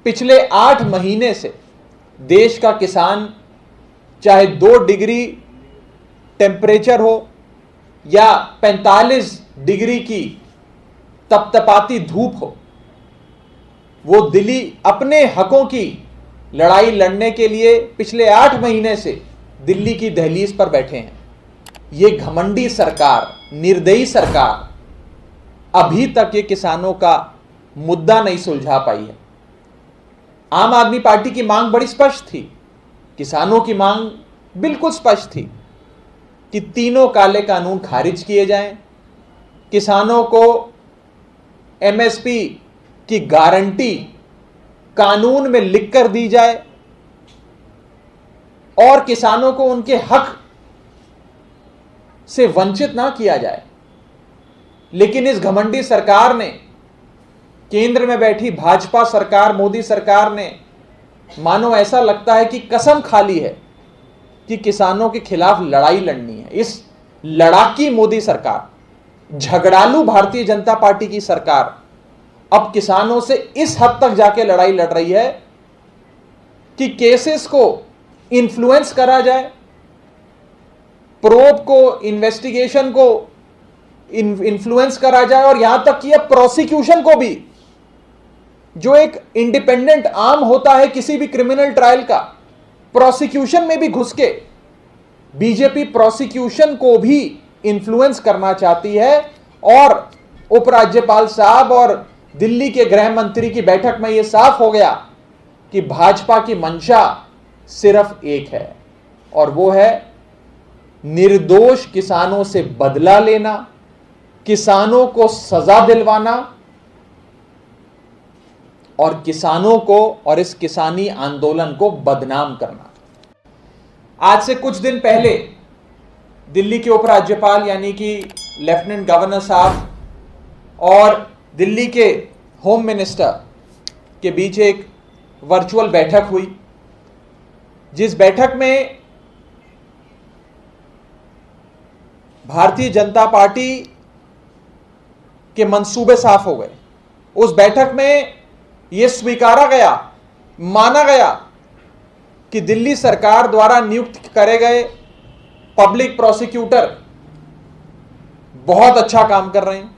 पिछले 8 महीने से देश का किसान, चाहे 2 डिग्री टेम्परेचर हो या 45 डिग्री की तपतपाती धूप हो, वो दिल्ली अपने हकों की लड़ाई लड़ने के लिए पिछले 8 महीने से दिल्ली की दहलीज पर बैठे हैं। ये घमंडी सरकार, निर्दयी सरकार अभी तक ये किसानों का मुद्दा नहीं सुलझा पाई है। आम आदमी पार्टी की मांग बड़ी स्पष्ट थी, किसानों की मांग बिल्कुल स्पष्ट थी कि तीनों काले कानून खारिज किए जाएं, किसानों को एमएसपी की गारंटी कानून में लिखकर दी जाए और किसानों को उनके हक से वंचित ना किया जाए। लेकिन इस घमंडी सरकार ने, केंद्र में बैठी भाजपा सरकार, मोदी सरकार ने, मानो ऐसा लगता है कि कसम खा ली है कि किसानों के खिलाफ लड़ाई लड़नी है। इस लड़ाकी मोदी सरकार, झगड़ालू भारतीय जनता पार्टी की सरकार अब किसानों से इस हद तक जाके लड़ाई लड़ रही है कि केसेस को इन्फ्लुएंस करा जाए, प्रोब को, इन्वेस्टिगेशन को इन्फ्लुएंस करा जाए और यहां तक कि अब प्रोसिक्यूशन को भी, जो एक इंडिपेंडेंट आर्म होता है किसी भी क्रिमिनल ट्रायल का, प्रोसिक्यूशन में भी घुस के बीजेपी प्रोसिक्यूशन को भी इन्फ्लुएंस करना चाहती है। और उपराज्यपाल साहब और दिल्ली के गृह मंत्री की बैठक में यह साफ हो गया कि भाजपा की मंशा सिर्फ एक है, और वो है निर्दोष किसानों से बदला लेना, किसानों को सजा दिलवाना और किसानों को और इस किसानी आंदोलन को बदनाम करना। आज से कुछ दिन पहले दिल्ली के उपराज्यपाल यानी कि लेफ्टिनेंट गवर्नर साहब और दिल्ली के होम मिनिस्टर के बीच एक वर्चुअल बैठक हुई, जिस बैठक में भारतीय जनता पार्टी के मंसूबे साफ हो गए। उस बैठक में यह स्वीकारा गया, माना गया कि दिल्ली सरकार द्वारा नियुक्त करे गए पब्लिक प्रोसिक्यूटर बहुत अच्छा काम कर रहे हैं।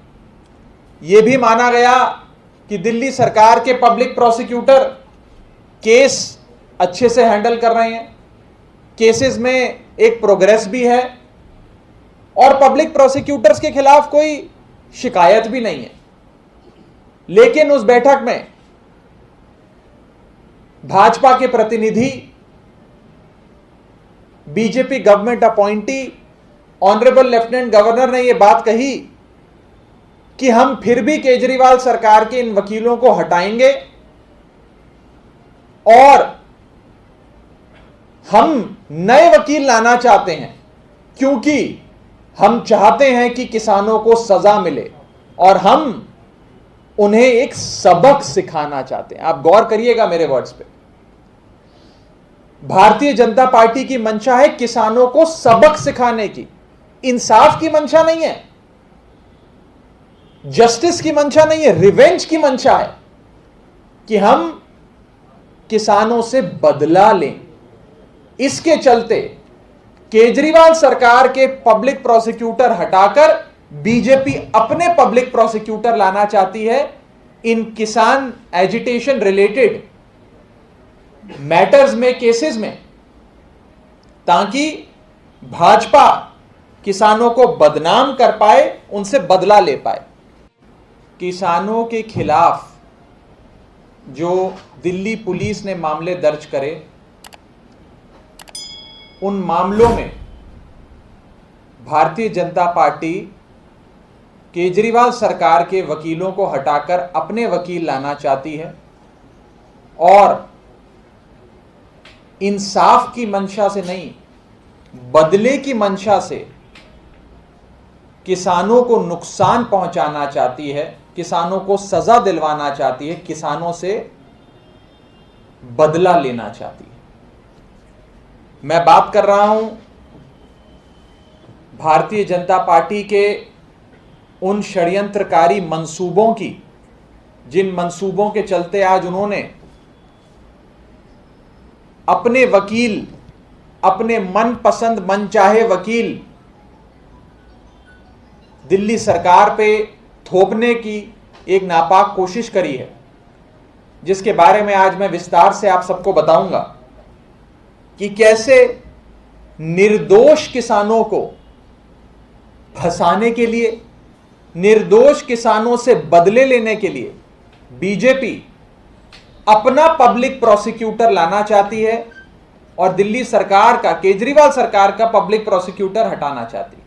यह भी माना गया कि दिल्ली सरकार के पब्लिक प्रोसिक्यूटर केस अच्छे से हैंडल कर रहे हैं, केसेस में एक प्रोग्रेस भी है और पब्लिक प्रोसिक्यूटर्स के खिलाफ कोई शिकायत भी नहीं है। लेकिन उस बैठक में भाजपा के प्रतिनिधि, BJP government appointee honourable lieutenant governor ने यह बात कही कि हम फिर भी केजरीवाल सरकार के इन वकीलों को हटाएंगे और हम नए वकील लाना चाहते हैं, क्योंकि हम चाहते हैं कि किसानों को सजा मिले और हम उन्हें एक सबक सिखाना चाहते हैं। आप गौर करिएगा मेरे वर्ड्स पे। भारतीय जनता पार्टी की मंशा है किसानों को सबक सिखाने की, इंसाफ की मंशा नहीं है, जस्टिस की मंशा नहीं है, रिवेंज की मंशा है कि हम किसानों से बदला लें। इसके चलते केजरीवाल सरकार के पब्लिक प्रोसिक्यूटर हटाकर बीजेपी अपने पब्लिक प्रोसिक्यूटर लाना चाहती है इन किसान एजिटेशन रिलेटेड मैटर्स में, केसेस में, ताकि भाजपा किसानों को बदनाम कर पाए, उनसे बदला ले पाए। किसानों के खिलाफ जो दिल्ली पुलिस ने मामले दर्ज करे, उन मामलों में भारतीय जनता पार्टी केजरीवाल सरकार के वकीलों को हटाकर अपने वकील लाना चाहती है और इंसाफ की मंशा से नहीं, बदले की मंशा से किसानों को नुकसान पहुंचाना चाहती है, किसानों को सजा दिलवाना चाहती है, किसानों से बदला लेना चाहती है। मैं बात कर रहा हूं भारतीय जनता पार्टी के उन षड्यंत्रकारी मंसूबों की, जिन मंसूबों के चलते आज उन्होंने अपने वकील, अपने मनपसंद मनचाहे वकील दिल्ली सरकार पे थोपने की एक नापाक कोशिश करी है, जिसके बारे में आज मैं विस्तार से आप सबको बताऊंगा कि कैसे निर्दोष किसानों को फंसाने के लिए, निर्दोष किसानों से बदले लेने के लिए बीजेपी अपना पब्लिक प्रोसिक्यूटर लाना चाहती है और दिल्ली सरकार का, केजरीवाल सरकार का पब्लिक प्रोसिक्यूटर हटाना चाहती है।